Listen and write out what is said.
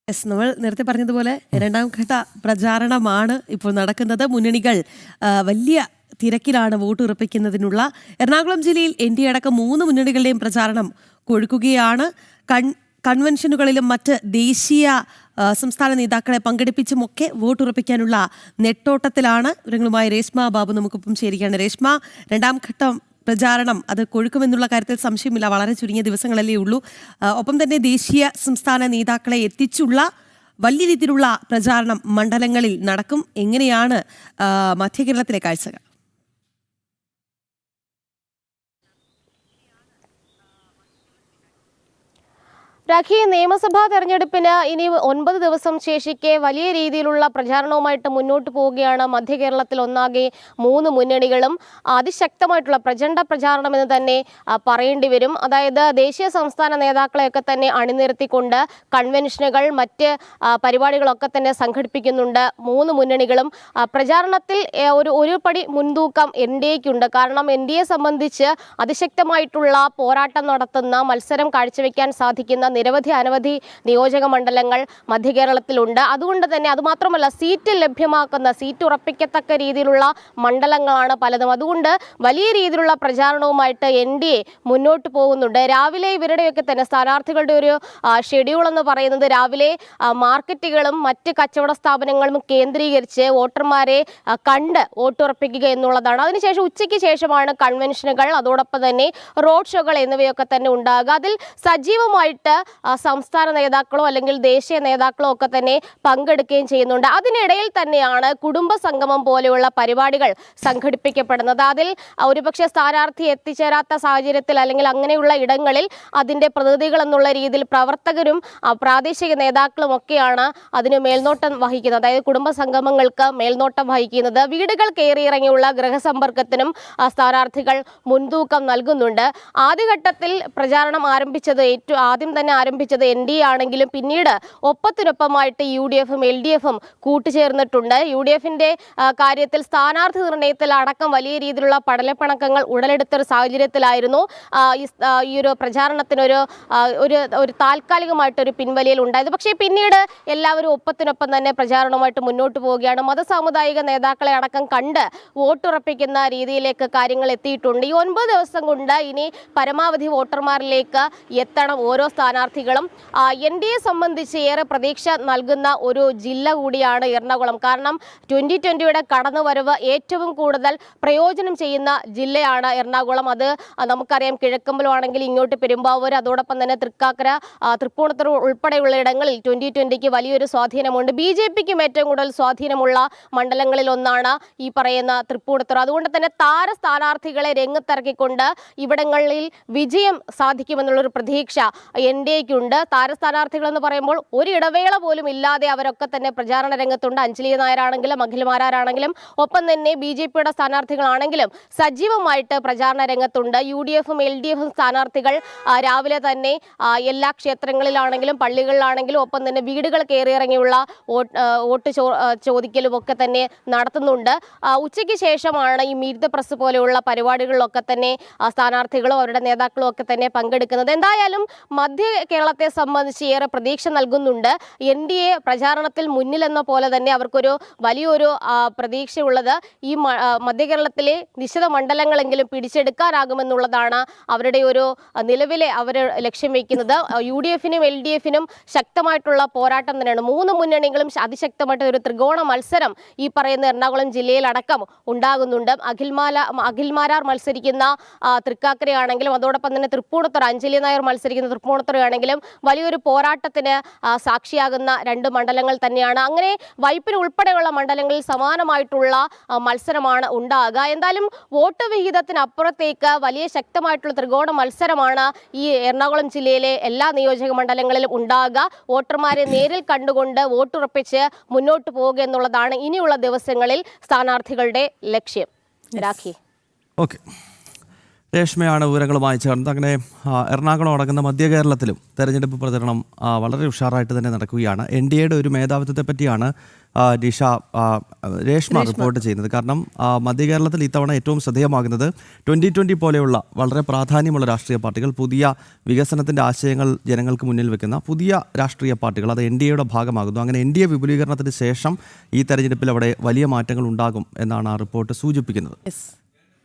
നമ്മൾ നേരത്തെ പറഞ്ഞതുപോലെ രണ്ടാം ഘട്ട പ്രചാരണമാണ് ഇപ്പോൾ നടക്കുന്നത്. മുന്നണികൾ വലിയ തിരക്കിലാണ് വോട്ട് ഉറപ്പിക്കുന്നതിനുള്ള. എറണാകുളം ജില്ലയിൽ NDA അടക്കം 3 മുന്നണികളുടെയും പ്രചാരണം കൊഴുക്കുകയാണ്. കൺവെൻഷനുകളിലും മറ്റ് ദേശീയ സംസ്ഥാന നേതാക്കളെ പങ്കെടുപ്പിച്ചുമൊക്കെ വോട്ടുറപ്പിക്കാനുള്ള നെട്ടോട്ടത്തിലാണ്. വിവരങ്ങളുമായി രേഷ്മ ബാബു നമുക്കൊപ്പം ചേരുകയാണ്. രേഷ്മ, രണ്ടാം ഘട്ടം പ്രചാരണം അത് കൊഴുക്കുമെന്നുള്ള കാര്യത്തിൽ സംശയമില്ല, വളരെ ചുരുങ്ങിയ ദിവസങ്ങളല്ലേ ഉള്ളൂ. ഒപ്പം തന്നെ ദേശീയ സംസ്ഥാന നേതാക്കളെ എത്തിച്ചുള്ള വലിയ രീതിയിലുള്ള പ്രചാരണം മണ്ഡലങ്ങളിൽ നടക്കും. എങ്ങനെയാണ് മധ്യകേരളത്തിലെ കാഴ്ചകൾ? രാഖി, നിയമസഭാ തെരഞ്ഞെടുപ്പിന് ഇനി 9 ദിവസം ശേഷിക്കെ വലിയ രീതിയിലുള്ള പ്രചാരണവുമായിട്ട് മുന്നോട്ട് പോവുകയാണ് മധ്യകേരളത്തിൽ ഒന്നാകെ 3 മുന്നണികളും. അതിശക്തമായിട്ടുള്ള പ്രചണ്ഡ പ്രചാരണം എന്ന് തന്നെ പറയേണ്ടി വരും. അതായത് ദേശീയ സംസ്ഥാന നേതാക്കളെയൊക്കെ തന്നെ അണിനിരത്തിക്കൊണ്ട് കൺവെൻഷനുകൾ, പരിപാടികളൊക്കെ തന്നെ സംഘടിപ്പിക്കുന്നുണ്ട് 3 മുന്നണികളും. പ്രചാരണത്തിൽ ഒരു പടി മുൻതൂക്കം NDAയ്ക്കുണ്ട്. കാരണം NDAയെ സംബന്ധിച്ച് അതിശക്തമായിട്ടുള്ള പോരാട്ടം നടത്തുന്ന, മത്സരം കാഴ്ചവെക്കാൻ സാധിക്കുന്ന അനവധി നിയോജക മണ്ഡലങ്ങൾ മധ്യകേരളത്തിലുണ്ട്. അതുകൊണ്ട് തന്നെ അതുമാത്രമല്ല, സീറ്റ് ലഭ്യമാക്കുന്ന, സീറ്റ് ഉറപ്പിക്കത്തക്ക രീതിയിലുള്ള മണ്ഡലങ്ങളാണ് പലതും. അതുകൊണ്ട് വലിയ രീതിയിലുള്ള പ്രചാരണവുമായിട്ട് NDA മുന്നോട്ട് പോകുന്നുണ്ട്. രാവിലെ ഇവരുടെയൊക്കെ തന്നെ സ്ഥാനാർത്ഥികളുടെ ഒരു ഷെഡ്യൂൾ എന്ന് പറയുന്നത് രാവിലെ മാർക്കറ്റുകളും മറ്റ് കച്ചവട സ്ഥാപനങ്ങളും കേന്ദ്രീകരിച്ച് വോട്ടർമാരെ കണ്ട് വോട്ടുറപ്പിക്കുക എന്നുള്ളതാണ്. അതിനുശേഷം ഉച്ചയ്ക്ക് ശേഷമാണ് കൺവെൻഷനുകൾ, അതോടൊപ്പം തന്നെ റോഡ് ഷോകൾ എന്നിവയൊക്കെ തന്നെ ഉണ്ടാകുക. അതിൽ സജീവമായിട്ട് സംസ്ഥാന നേതാക്കളോ അല്ലെങ്കിൽ ദേശീയ നേതാക്കളോ ഒക്കെ തന്നെ പങ്കെടുക്കുകയും ചെയ്യുന്നുണ്ട്. അതിനിടയിൽ തന്നെയാണ് കുടുംബ സംഗമം പോലെയുള്ള പരിപാടികൾ സംഘടിപ്പിക്കപ്പെടുന്നത്. അതിൽ ഒരുപക്ഷെ സ്ഥാനാർത്ഥി എത്തിച്ചേരാത്ത സാഹചര്യത്തിൽ അല്ലെങ്കിൽ അങ്ങനെയുള്ള ഇടങ്ങളിൽ അതിൻ്റെ പ്രതിനിധികൾ എന്നുള്ള രീതിയിൽ പ്രവർത്തകരും പ്രാദേശിക നേതാക്കളും ഒക്കെയാണ് അതിന് മേൽനോട്ടം വഹിക്കുന്നത്. അതായത് കുടുംബ സംഗമങ്ങൾക്ക് മേൽനോട്ടം വഹിക്കുന്നത്. വീടുകൾ കയറിയിറങ്ങിയുള്ള ഗൃഹസമ്പർക്കത്തിനും സ്ഥാനാർത്ഥികൾ മുൻതൂക്കം നൽകുന്നുണ്ട്. ആദ്യഘട്ടത്തിൽ പ്രചാരണം ആദ്യം തന്നെ ആരംഭിച്ചത് NDA ആണെങ്കിലും പിന്നീട് ഒപ്പത്തിനൊപ്പമായിട്ട് UDFും LDFും കൂട്ടുചേർന്നിട്ടുണ്ട്. UDFിന്റെ കാര്യത്തിൽ സ്ഥാനാർത്ഥി നിർണയത്തിൽ അടക്കം വലിയ രീതിയിലുള്ള പടലപ്പിണക്കങ്ങൾ ഉടലെടുത്തൊരു സാഹചര്യത്തിലായിരുന്നു ഈ ഒരു പ്രചാരണത്തിനൊരു ഒരു താൽക്കാലികമായിട്ടൊരു പിൻവലിയൽ ഉണ്ടായത്. പക്ഷേ പിന്നീട് എല്ലാവരും ഒപ്പത്തിനൊപ്പം തന്നെ പ്രചാരണവുമായിട്ട് മുന്നോട്ട് പോവുകയാണ്. മതസാമുദായിക നേതാക്കളെ അടക്കം കണ്ട് വോട്ടുറപ്പിക്കുന്ന രീതിയിലേക്ക് കാര്യങ്ങൾ എത്തിയിട്ടുണ്ട്. ഈ 9 ദിവസം കൊണ്ട് ഇനി പരമാവധി വോട്ടർമാരിലേക്ക് എത്തണം ഓരോ സ്ഥാനാർത്ഥികളും. NDAയെ സംബന്ധിച്ച് ഏറെ പ്രതീക്ഷ നൽകുന്ന ഒരു ജില്ല കൂടിയാണ് എറണാകുളം. കാരണം 2020യുടെ കടന്നുവരവ് ഏറ്റവും കൂടുതൽ പ്രയോജനം ചെയ്യുന്ന ജില്ലയാണ് എറണാകുളം. അത് നമുക്കറിയാം. കിഴക്കമ്പലം ആണെങ്കിൽ ഇങ്ങോട്ട് പെരുമ്പാവൂർ, അതോടൊപ്പം തന്നെ തൃക്കാക്കര, തൃപ്പൂണിത്തുറ ഉൾപ്പെടെയുള്ള ഇടങ്ങളിൽ 2020ക്ക് വലിയൊരു സ്വാധീനമുണ്ട്. BJPക്കും ഏറ്റവും കൂടുതൽ സ്വാധീനമുള്ള മണ്ഡലങ്ങളിൽ ഒന്നാണ് ഈ പറയുന്ന തൃപ്പൂണിത്തുറ. അതുകൊണ്ട് തന്നെ താര സ്ഥാനാർത്ഥികളെ രംഗത്തിറക്കിക്കൊണ്ട് ഇവിടങ്ങളിൽ വിജയം സാധിക്കുമെന്നുള്ളൊരു പ്രതീക്ഷ NDAയ്ക്കുണ്ട്. താരസ്ഥാനാർത്ഥികൾ എന്ന് പറയുമ്പോൾ ഒരു ഇടവേള പോലും ഇല്ലാതെ അവരൊക്കെ തന്നെ പ്രചാരണ രംഗത്തുണ്ട്. അഞ്ജലി നായരാണെങ്കിലും അഖിൽമാരാണെങ്കിലും ഒപ്പം തന്നെ BJPയുടെ സ്ഥാനാർത്ഥികളാണെങ്കിലും സജീവമായിട്ട് പ്രചാരണ രംഗത്തുണ്ട്. UDFും LDFും സ്ഥാനാർത്ഥികൾ രാവിലെ തന്നെ എല്ലാ ക്ഷേത്രങ്ങളിലാണെങ്കിലും പള്ളികളിലാണെങ്കിലും ഒപ്പം തന്നെ വീടുകൾ കയറിയിറങ്ങിയുള്ള വോട്ട് ചോദിക്കലും ഒക്കെ തന്നെ നടത്തുന്നുണ്ട്. ഉച്ചയ്ക്ക് ശേഷമാണ് ഈ മീറ്റ് ദ പ്രസ് പോലെയുള്ള പരിപാടികളിലൊക്കെ തന്നെ സ്ഥാനാർത്ഥികളും അവരുടെ നേതാക്കളും ഒക്കെ തന്നെ പങ്കെടുക്കുന്നത്. എന്തായാലും മധ്യ കേരളത്തെ സംബന്ധിച്ച് ഏറെ പ്രതീക്ഷ നൽകുന്നുണ്ട്. NDA പ്രചാരണത്തിൽ മുന്നിലെന്ന പോലെ തന്നെ അവർക്കൊരു വലിയൊരു പ്രതീക്ഷയുള്ളത് ഈ മധ്യകേരളത്തിലെ നിശ്ചിത മണ്ഡലങ്ങളെങ്കിലും പിടിച്ചെടുക്കാനാകുമെന്നുള്ളതാണ് അവരുടെ ഒരു നിലവിലെ അവർ ലക്ഷ്യം വയ്ക്കുന്നത്. UDFനും LDFനും ശക്തമായിട്ടുള്ള പോരാട്ടം തന്നെയാണ്. 3 മുന്നണികളും അതിശക്തമായിട്ട് ഒരു ത്രികോണ മത്സരം ഈ പറയുന്ന എറണാകുളം ജില്ലയിലടക്കം ഉണ്ടാകുന്നുണ്ട്. അഖിൽമാരാർ മത്സരിക്കുന്ന തൃക്കാക്കരയാണെങ്കിലും അതോടൊപ്പം തന്നെ തൃപ്പൂണിത്തുറ അഞ്ജലി നായർ മത്സരിക്കുന്ന തൃപ്പൂണിത്തുറയാണെങ്കിലും വലിയൊരു പോരാട്ടത്തിന് സാക്ഷിയാകുന്ന 2 മണ്ഡലങ്ങൾ തന്നെയാണ്. അങ്ങനെ വൈപ്പിന് ഉൾപ്പെടെയുള്ള മണ്ഡലങ്ങളിൽ സമാനമായിട്ടുള്ള മത്സരമാണ് ഉണ്ടാകുക. എന്തായാലും വോട്ട് വിഹിതത്തിനപ്പുറത്തേക്ക് വലിയ ശക്തമായിട്ടുള്ള ത്രികോണ മത്സരമാണ് ഈ എറണാകുളം ജില്ലയിലെ എല്ലാ നിയോജക മണ്ഡലങ്ങളിലും ഉണ്ടാകുക. വോട്ടർമാരെ നേരിൽ കണ്ടുകൊണ്ട് വോട്ടുറപ്പിച്ച് മുന്നോട്ട് പോവുക എന്നുള്ളതാണ് ഇനിയുള്ള ദിവസങ്ങളിൽ സ്ഥാനാർത്ഥികളുടെ ലക്ഷ്യം. രാഖി. ഓക്കെ. രേഷ്മയാണ് വിവരങ്ങളുമായി ചേർന്നത്. അങ്ങനെ എറണാകുളം അടങ്ങുന്ന മധ്യ കേരളത്തിലും തെരഞ്ഞെടുപ്പ് പ്രചരണം വളരെ ഉഷാറായിട്ട് തന്നെ നടക്കുകയാണ്. NDAയുടെ ഒരു മേധാവിത്വത്തെ പറ്റിയാണ് രേഷ്മ റിപ്പോർട്ട് ചെയ്യുന്നത്. കാരണം മധ്യ കേരളത്തിൽ ഇത്തവണ ഏറ്റവും ശ്രദ്ധേയമാകുന്നത് 2020 പോലെയുള്ള വളരെ പ്രാധാന്യമുള്ള രാഷ്ട്രീയ പാർട്ടികൾ, പുതിയ വികസനത്തിൻ്റെ ആശയങ്ങൾ ജനങ്ങൾക്ക് മുന്നിൽ വെക്കുന്ന പുതിയ രാഷ്ട്രീയ പാർട്ടികൾ അത് NDAയുടെ ഭാഗമാകുന്നു. അങ്ങനെ NDA വിപുലീകരണത്തിന് ശേഷം ഈ തെരഞ്ഞെടുപ്പിൽ അവിടെ വലിയ മാറ്റങ്ങൾ ഉണ്ടാകും എന്നാണ് ആ റിപ്പോർട്ട് സൂചിപ്പിക്കുന്നത്.